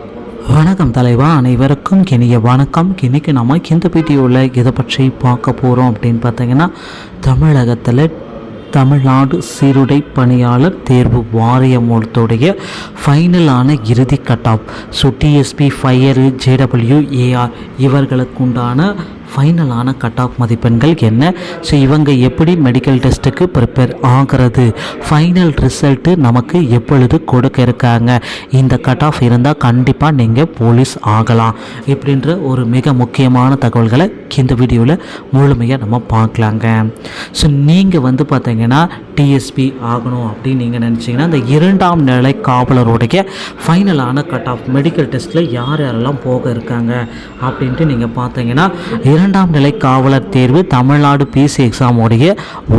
வணக்கம் தலைவா, அனைவருக்கும் இனிய வணக்கம். இன்றைக்கி நம்ம இந்த வீடியோவில் இதை பற்றி பார்க்க போகிறோம் அப்படின்னு பார்த்தீங்கன்னா, தமிழகத்தில் தமிழ்நாடு சீருடை பணியாளர் தேர்வு வாரியமுடைய ஃபைனலான இறுதி cut off. So DSP, fire, JW, AR இவர்களுக்கு உண்டான ஃபைனலான கட் ஆஃப் மதிப்பெண்கள் என்ன? ஸோ இவங்க எப்படி மெடிக்கல் டெஸ்ட்டுக்கு ப்ரிப்பேர் ஆகிறது, ஃபைனல் ரிசல்ட்டு நமக்கு எப்பொழுது கொடுக்க இருக்காங்க, இந்த கட் ஆஃப் இருந்தால் கண்டிப்பாக நீங்கள் போலீஸ் ஆகலாம் இப்படின்ற ஒரு மிக முக்கியமான தகவல்களை இந்த வீடியோவில் முழுமையாக நம்ம பார்க்கலாங்க. ஸோ நீங்கள் பார்த்தீங்கன்னா டிஎஸ்பி ஆகணும் அப்படின்னு நீங்கள் நினச்சிங்கன்னா, இந்த 2ஆம் நிலை காவலருடைய ஃபைனலான கட் ஆஃப் மெடிக்கல் டெஸ்ட்டில் யார் யாரெல்லாம் போக இருக்காங்க அப்படின்ட்டு நீங்கள் பார்த்தீங்கன்னா, 2ஆம் நிலை காவலர் தேர்வு தமிழ்நாடு பிசி எக்ஸாமோடைய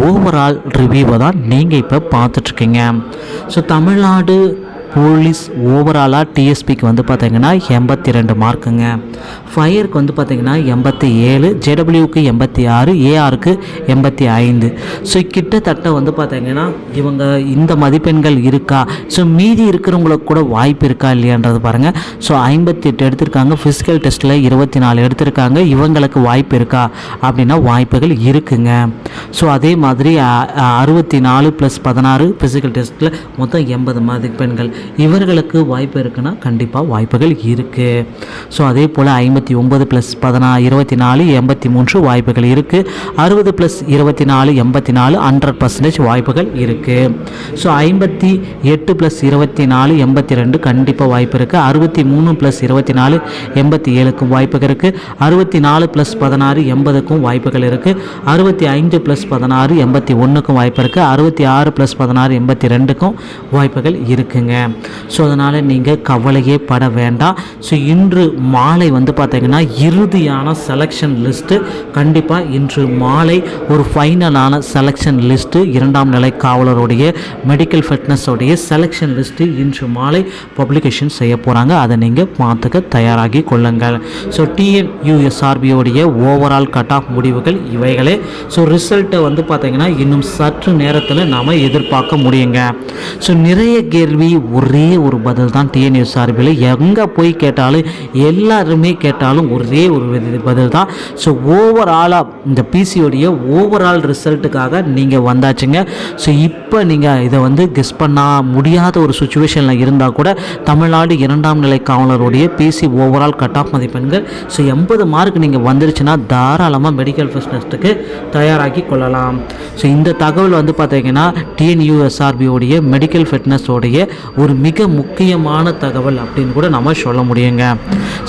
ஓவரால் ரிவ்யூவை தான் நீங்கள் இப்போ பார்த்துட்ருக்கீங்க. ஸோ தமிழ்நாடு போலீஸ் ஓவராலாக டிஎஸ்பிக்கு பார்த்தீங்கன்னா 82 மார்க்குங்க. ஃபயருக்கு பார்த்தீங்கன்னா 87, ஜேடபிள்யூக்கு 86, ஏஆருக்கு 85. ஸோ கிட்டத்தட்ட பார்த்தீங்கன்னா இவங்க இந்த மதிப்பெண்கள் இருக்கா, ஸோ மீதி இருக்கிறவங்களுக்கு கூட வாய்ப்பு இருக்கா இல்லையான்றது பாருங்கள். ஸோ 58 எடுத்திருக்காங்க, ஃபிசிக்கல் டெஸ்ட்டில் 24 எடுத்திருக்காங்க, இவங்களுக்கு வாய்ப்பு இருக்கா அப்படின்னா வாய்ப்புகள் இருக்குங்க. ஸோ அதே மாதிரி 64 + 16 ஃபிசிக்கல் டெஸ்ட்டில் மொத்தம் 80 மதிப்பெண்கள், இவர்களுக்கு வாய்ப்பு இருக்குன்னா கண்டிப்பாக வாய்ப்புகள் இருக்குது. ஸோ அதே போல் 59 + 24 83 வாய்ப்புகள் இருக்குது. 60 + 24 84 100% வாய்ப்புகள் இருக்குது. ஸோ 58 + 24 82 கண்டிப்பாக வாய்ப்பு இருக்குது. 63 + 24 87க்கும் வாய்ப்புகள் இருக்குது. 64 + 16 80க்கும் வாய்ப்புகள் இருக்குது. 65 + 16 81க்கும் வாய்ப்பு இருக்குது. 66 + 16 82க்கும் வாய்ப்புகள் இருக்குங்க. ஸோ அதனால் நீங்கள் கவலையே பட வேண்டாம். ஸோ இன்று மாலை பார்த்தீங்கன்னா இறுதியான செலெக்ஷன் லிஸ்ட்டு கண்டிப்பாக இன்று மாலை ஒரு ஃபைனலான செலெக்ஷன் லிஸ்ட்டு 2ஆம் நிலை காவலருடைய மெடிக்கல் ஃபிட்னஸோடைய செலெக்ஷன் லிஸ்ட்டு இன்று மாலை பப்ளிகேஷன் செய்ய போகிறாங்க. அதை நீங்கள் பார்த்துக்க தயாராகி கொள்ளுங்கள். ஸோ டிஎன்யூஎஸ்ஆர்பியோடைய ஓவரால் கட் ஆஃப் முடிவுகள் இவைகளே. ஸோ ரிசல்ட்டை பார்த்தீங்கன்னா இன்னும் சற்று நேரத்தில் நாம் எதிர்பார்க்க முடியுங்க. ஸோ நிறைய கேள்வி ஒரே ஒரு பதில் தான் டிஎன்யூஎஸ்ஆர்பியில் எங்கே போய் கேட்டாலும் எல்லாருமே கேட்டாலும் ஒரே ஒரு பதில் தான். ஸோ ஓவராலாக இந்த பிசியோடைய ஓவரால் ரிசல்ட்டுக்காக நீங்கள் வந்தாச்சுங்க. ஸோ இப்போ நீங்கள் இதை கெஸ் பண்ண முடியாத ஒரு சுச்சுவேஷனில் இருந்தால் கூட தமிழ்நாடு 2ஆம் நிலை காவலருடைய பிசி ஓவரால் கட் ஆஃப் மதிப்பெண்கள் ஸோ 80 மார்க் நீங்கள் வந்துருச்சுன்னா தாராளமாக மெடிக்கல் ஃபிட்னஸ்க்கு தயாராகி கொள்ளலாம். ஸோ இந்த தகவல் பார்த்தீங்கன்னா டிஎன்யூஎஸ்ஆர்பியோடைய மெடிக்கல் ஃபிட்னஸோடைய ஒரு மிக முக்கியமான தகவல் அப்படின்னு கூட நம்ம சொல்ல முடியுங்க.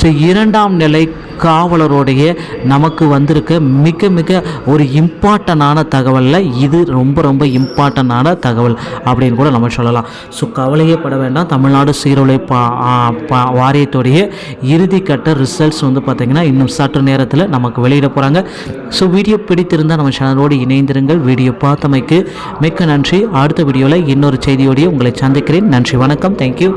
ஸோ 2ஆம் நிலை காவலருடைய நமக்கு வந்திருக்க மிக மிக ஒரு இம்பார்ட்டண்டான தகவலில் இது ரொம்ப ரொம்ப இம்பார்ட்டண்டான தகவல் அப்படின்னு கூட நம்ம சொல்லலாம். ஸோ கவலையே பட வேண்டாம். தமிழ்நாடு சீருடை வாரியத்துடைய இறுதிக்கட்ட ரிசல்ட்ஸ் பார்த்திங்கன்னா இன்னும் சற்று நேரத்தில் நமக்கு வெளியிட போகிறாங்க. ஸோ வீடியோ பிடித்திருந்தால் நம்ம சேனலோடு இணைந்திருங்கள். வீடியோ பார்த்தமைக்கு மிக்க நன்றி. அடுத்த வீடியோவில் இன்னொரு செய்தியோடைய உங்களை சந்திக்கிறேன். நன்றி, வணக்கம், தேங்க்யூ.